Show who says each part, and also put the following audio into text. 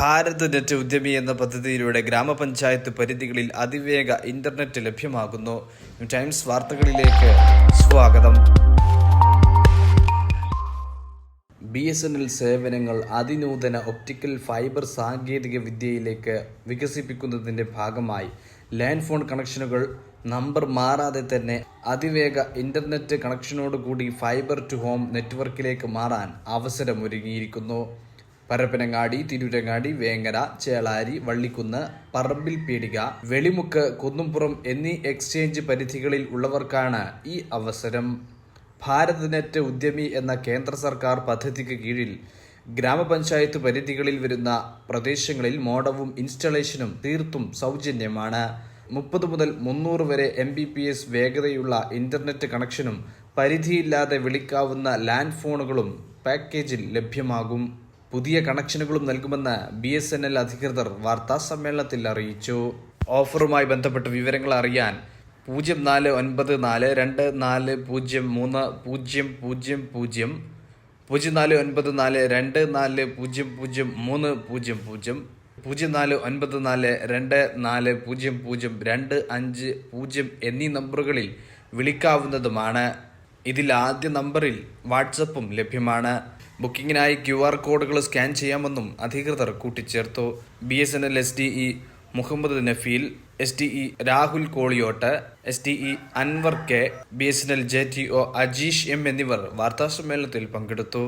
Speaker 1: Bharat net Udyami എന്ന പദ്ധതിയിലൂടെ ഗ്രാമപഞ്ചായത്ത് പരിധികളിൽ അതിവേഗ ഇന്റർനെറ്റ് ലഭ്യമാകുന്നു. ടൈംസ് വാർത്തകളിലേക്ക് സ്വാഗതം. BSNL സേവനങ്ങൾ അതിനൂതന ഒപ്റ്റിക്കൽ ഫൈബർ സാങ്കേതിക വിദ്യയിലേക്ക് വികസിപ്പിക്കുന്നതിന്റെ ഭാഗമായി ലാൻഡ് ഫോൺ കണക്ഷനുകൾ നമ്പർ മാറാതെ തന്നെ അതിവേഗ ഇന്റർനെറ്റ് കണക്ഷനോടുകൂടി ഫൈബർ ടു ഹോം നെറ്റ്വർക്കിലേക്ക് മാറാൻ അവസരമൊരുങ്ങിയിരിക്കുന്നു. പരപ്പനങ്ങാടി, തിരൂരങ്ങാടി, വേങ്ങര, ചേളാരി, വള്ളിക്കുന്ന്, പറമ്പിൽ പീടിക, വെളിമുക്ക്, കുന്നുംപുറം എന്നീ എക്സ്ചേഞ്ച് പരിധികളിൽ ഉള്ളവർക്കാണ് ഈ അവസരം. ഭാരത് നെറ്റ് ഉദ്യമി എന്ന കേന്ദ്ര സർക്കാർ പദ്ധതിക്ക് കീഴിൽ ഗ്രാമപഞ്ചായത്ത് പരിധികളിൽ വരുന്ന പ്രദേശങ്ങളിൽ മോഡവും ഇൻസ്റ്റലേഷനും തീർത്തും സൗജന്യമാണ്. 30 മുതൽ 300 വരെ Mbps വേഗതയുള്ള ഇന്റർനെറ്റ് കണക്ഷനും പരിധിയില്ലാതെ വിളിക്കാവുന്ന ലാൻഡ് ഫോണുകളും പാക്കേജിൽ ലഭ്യമാകും. പുതിയ കണക്ഷനുകളും നൽകുമെന്ന് BSNL അധികൃതർ വാർത്താ സമ്മേളനത്തിൽ അറിയിച്ചു. ഓഫറുമായി ബന്ധപ്പെട്ട വിവരങ്ങൾ അറിയാൻ 0494240300 049424003000 049424002550 എന്നീ നമ്പറുകളിൽ വിളിക്കാവുന്നതുമാണ്. ഇതിൽ ആദ്യ നമ്പറിൽ വാട്സപ്പും ലഭ്യമാണ്. ബുക്കിംഗിനായി QR കോഡുകൾ സ്കാൻ ചെയ്യാമെന്നും അധികൃതർ കൂട്ടിച്ചേർത്തു. BSNL SDE Muhammad നഫീൽ, SDE Rahul Koliyot, SDE Anwar K, BSNL JTO Ajeesh M എന്നിവർ വാർത്താസമ്മേളനത്തിൽ പങ്കെടുത്തു.